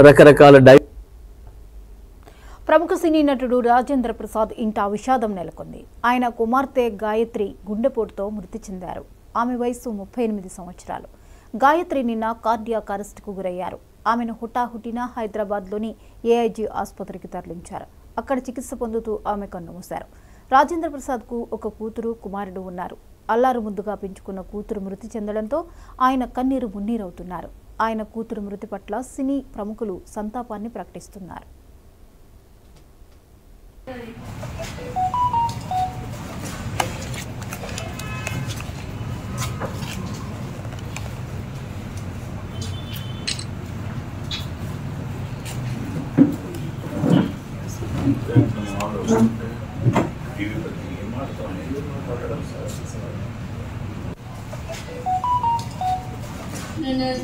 రకరకాల ప్రముఖ సినీ నటుడు రాజేంద్ర ప్రసాద్ ఇంట విషాదం నెలకొంది. ఆయన కుమార్తె గాయత్రి గుండెపోటుతో మృతి చెందారు. ఆమె వయసు 38 సంవత్సరాలు. గాయత్రి నిన్న కార్డియాక్ అరెస్టుకు గురయ్యారు. ఆమెను హుటాహుటిన హైదరాబాద్లోని ఏఐజీ ఆసుపత్రికి తరలించారు. అక్కడ చికిత్స పొందుతూ ఆమె కన్నుమూశారు. రాజేంద్ర ప్రసాద్కు ఒక కూతురు, కుమారుడు ఉన్నారు. అల్లారు ముద్దుగా పెంచుకున్న కూతురు మృతి చెందడంతో ఆయన కన్నీరు మున్నీరవుతున్నారు. ఆయన కూతురు మృతి పట్ల సినీ ప్రముఖులు సంతాపాన్ని ప్రకటిస్తున్నారు.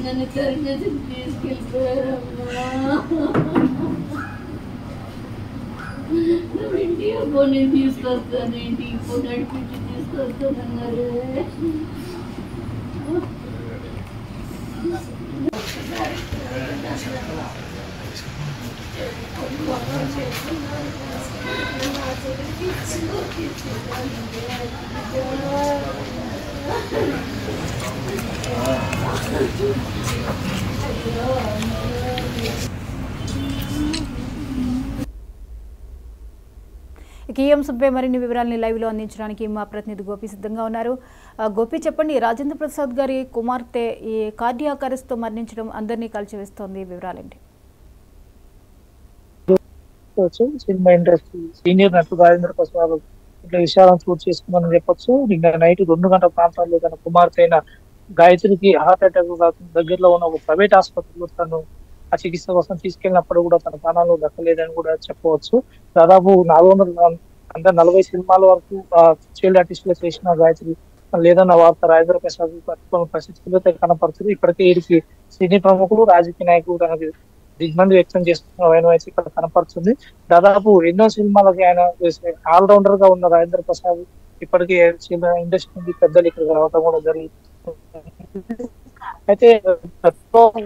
నన్ను తరగతి తీసుకెళ్ళిపోయారమ్మా. ఇంటి అబ్బో నేను తీసుకొస్తాను, ఇంటికి పో నడిపించి తీసుకొస్తానన్నారు. ఈ అంశంపై మరిన్ని వివరాలని లైవ్ లో అందించడానికి మా ప్రతినిధి గోపి సిద్ధంగా ఉన్నారు. గోపి, చెప్పండి, రాజేంద్ర ప్రసాద్ గారి కుమార్తె ఈ కార్డియాక్ అరెస్ట్ తో మరణించడం అందరినీ కలిచివేస్తోంది, వివరాలేంటి? సినిమా ఇండస్ట్రీ సీనియర్ నటుడు రాజేంద్ర ప్రసాద్ ఇట్లా విషయాలను చోటు చేసుకుందని చెప్పొచ్చు. నిన్న నైట్ 2 గంటల ప్రాంతాల్లో తన కుమార్తె అయిన గాయత్రికి హార్ట్ అటాక్ దగ్గరలో ఉన్న ఒక ప్రైవేట్ ఆసుపత్రిలో తను ఆ చికిత్స కోసం తీసుకెళ్ళినప్పుడు కూడా తన ప్రాణాలు దక్కలేదని కూడా చెప్పవచ్చు. దాదాపు 440 సినిమాల వరకు చైల్డ్ ఆర్టిస్ట్ గా చేసిన గాయత్రి లేదన్న వార్త రాజేంద్ర ప్రసాద్ పట్టుకున్న పరిస్థితుల్లో కనపడుతుంది. ఇప్పటికే వీరికి సినీ ప్రముఖులు, రాజకీయ నాయకులు తనకి దిగ్బంధి వ్యక్తం చేస్తున్న వైనవైతే ఇక్కడ కనపడుతుంది. దాదాపు ఎన్నో సినిమాలకి ఆయన ఆల్రౌండర్ గా ఉన్న రాజేంద్ర ప్రసాద్ ఇప్పటికే ఇండస్ట్రీ నుంచి పెద్దలు ఇక్కడ రావడం కూడా జరిగింది. అయితే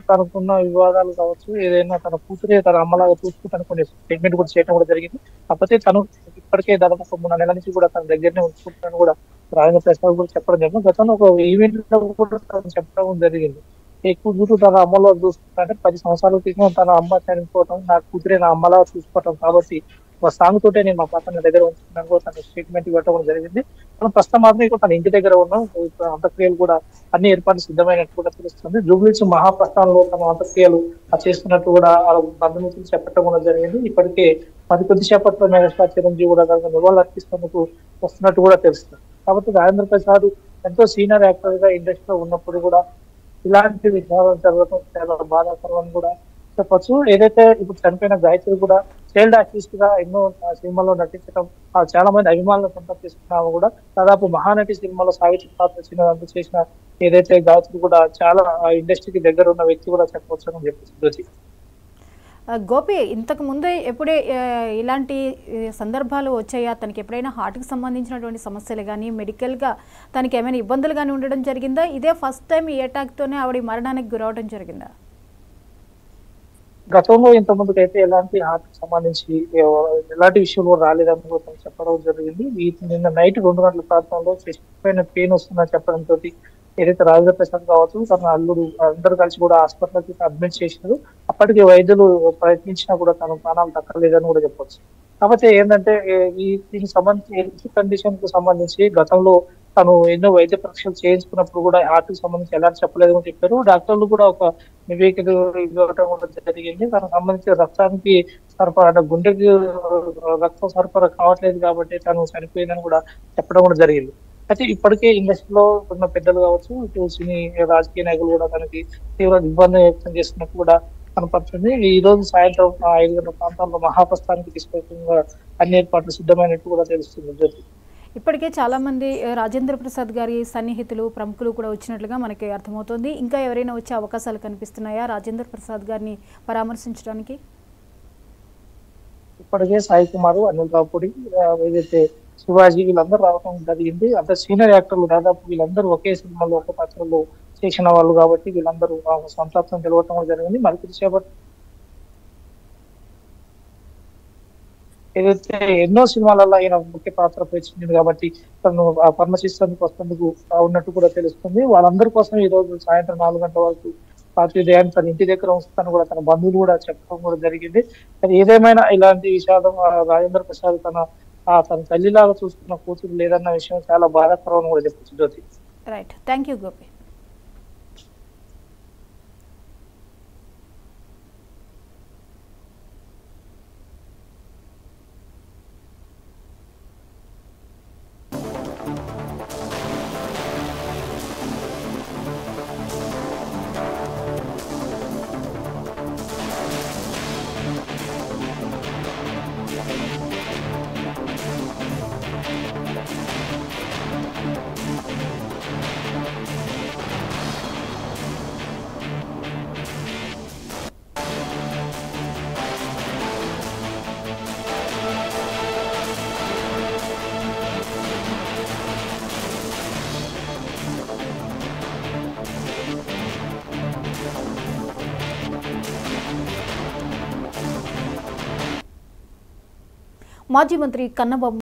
తనకున్న వివాదాలు కావచ్చు, ఏదైనా తన కూతురే తన అమ్మలాగా చూసుకుంటాను కొన్ని స్టేట్మెంట్ కూడా చేయడం కూడా జరిగింది. కాకపోతే తను ఇప్పటికే దాదాపు 3 నెలల నుంచి కూడా తన దగ్గరనే ఉంచుకుంటాను కూడా రాజేంద్ర ప్రసాద్ కూడా చెప్పడం జరిగింది. గతంలో ఒక ఈవెంట్ లో కూడా తను చెప్పడం జరిగింది. ఏ కూతురు తన అమ్మలో చూసుకుంటే 10 సంవత్సరాల క్రితం తన అమ్మ చనిపోవటం, నా కూతురే నా అమ్మలా చూసుకోవటం, కాబట్టి ఒక సాంగ్ తోటే నేను మా పాప దగ్గర ఉంచుకున్నాను కూడా తన స్టేట్మెంట్ ఇవ్వటం జరిగింది. మనం ప్రస్తుతం మాత్రం ఇక్కడ తన ఇంటి దగ్గర ఉన్నాం. అంత్యక్రియలు కూడా అన్ని ఏర్పాట్లు సిద్ధమైనట్టు కూడా తెలుస్తుంది. జూబ్లీహిల్స్ మహాప్రస్థానంలో తమ అంత్యక్రియలు చేస్తున్నట్టు కూడా బంధుమిత్రులు చెప్పడం కూడా జరిగింది. ఇప్పటికే కొద్దిసేపట్లో మెగాస్టార్ చిరంజీవి కూడా తనకు నివాళులు అర్పిస్తున్నట్టు వస్తున్నట్టు కూడా తెలుస్తుంది. కాబట్టి రాజేంద్ర ప్రసాద్ ఎంతో సీనియర్ యాక్టర్ గా ఇండస్ట్రీలో ఉన్నప్పుడు కూడా ఇలాంటి విషయాలు జరగడం చాలా బాధాకరం కూడా చెప్పొచ్చు. ఏదైతే ఇప్పుడు చనిపోయిన గాయత్రి కూడా చైల్డ్ ఆర్టిస్ట్ గా ఎన్నో సినిమాల్లో నటించడం, చాలా మంది అభిమానులు సొంతం చేసుకున్నాము కూడా. దాదాపు మహానటి సినిమాలో సావిత్రి పాత్ర చేసిన ఏదైతే గాయత్రి కూడా చాలా ఇండస్ట్రీకి దగ్గర ఉన్న వ్యక్తి కూడా చెప్పవచ్చు అని చెప్పేసి. గోపి, ఇంతకు ముందే ఎప్పుడే ఇలాంటి సందర్భాలు వచ్చాయా? తనకి ఎప్పుడైనా హార్ట్కి సంబంధించినటువంటి సమస్యలు కానీ, మెడికల్గా తనకి ఏమైనా ఇబ్బందులు కానీ ఉండడం జరిగిందా? ఇదే ఫస్ట్ టైం ఈ అటాక్తోనే ఆవిడ మరణానికి గురవడం జరిగిందా? గతంలో ఇంతకుముందుకు అయితే ఎలాంటి హార్ట్ సంబంధించి ఎలాంటి విషయాలు కూడా రాలేదని కూడా చెప్పడం జరిగింది. నిన్న నైట్ 2 గంటల ప్రాంతంలో చెస్ట్ పైన పెయిన్ వస్తుందని చెప్పడంతో ఏదైతే రాజేంద్ర ప్రసాద్ కావచ్చు, తన అల్లుడు అందరూ కలిసి కూడా హాస్పిటల్కి అడ్మిట్ చేసినారు. అప్పటికి వైద్యులు ప్రయత్నించినా కూడా తన ప్రాణాలు దక్కలేదని కూడా చెప్పొచ్చు. కాకపోతే ఏంటంటే దీనికి సంబంధించి హెల్త్ కండిషన్ కు సంబంధించి గతంలో తను ఎన్నో వైద్య పరీక్షలు చేయించుకున్నప్పుడు కూడా హార్ట్ కి సంబంధించి ఎలాంటి చెప్పలేదు అని చెప్పారు. డాక్టర్లు కూడా ఒక నివేదిక ఇవ్వడం కూడా జరిగింది. తనకు సంబంధించి రక్తానికి సరఫరా, గుండెకి రక్తం సరఫరా కావట్లేదు కాబట్టి తను చనిపోయిందని కూడా చెప్పడం కూడా జరిగింది. అయితే ఇప్పటికే ఇండస్ట్రీలో ఉన్న పెద్దలు కావచ్చు, ఇటు సినీ రాజకీయ నాయకులు కూడా తనకి తీవ్ర ఇబ్బంది వ్యక్తం చేస్తున్నట్టు కూడా కనపడుతుంది. ఈ రోజు సాయంత్రం 5 గంటల ప్రాంతాల్లో మహాప్రస్థానానికి తీసుకెళ్తున్న అన్ని ఏర్పాట్లు సిద్ధమైనట్టు కూడా తెలుస్తుంది. ఇప్పటికే చాలా మంది రాజేంద్ర ప్రసాద్ గారి సన్నిహితులు, ప్రముఖులు కూడా వచ్చినట్లుగా మనకి అర్థమవుతోంది. ఇంకా ఎవరైనా వచ్చే అవకాశాలు కనిపిస్తున్నాయా రాజేంద్ర ప్రసాద్ గారిని పరామర్శించడానికి? ఇప్పటికే సాయి కుమార్, అనిల్ రావుపూడి, ఏదైతే శివాజీ వీళ్ళందరూ రావడం జరిగింది. అంత సీనియర్ యాక్టర్లు దాదాపు వీళ్ళందరూ ఒకే సినిమాలో ఒక పాత్రలో చేసిన వాళ్ళు కాబట్టి వీళ్ళందరూ సంతాపం తెలవటం జరిగింది. మరి కొద్దిసేపటి ఏదైతే ఎన్నో సినిమాలలో ఆయన ముఖ్య పాత్ర పోషించింది కాబట్టి తను ఆ పరమశిస్తానికి వస్తేందుకు ఉన్నట్టు కూడా తెలుస్తుంది. వాళ్ళందరి కోసం ఈ రోజు సాయంత్రం 4 గంటల వరకు పార్టీ దేయాన్ని తన ఇంటి దగ్గర ఉంచుతాను కూడా తన బంధువులు కూడా చెప్పడం కూడా జరిగింది. కానీ ఏదేమైనా ఇలాంటి విషాదం రాజేంద్ర ప్రసాద్ తన తల్లిలాగా చూసుకున్న కూతురు లేదన్న విషయం చాలా బాధాకరం అని కూడా చెప్పచ్చు Jyothi. Right, thank you Gopi. మాజీ మంత్రి కన్నబాబు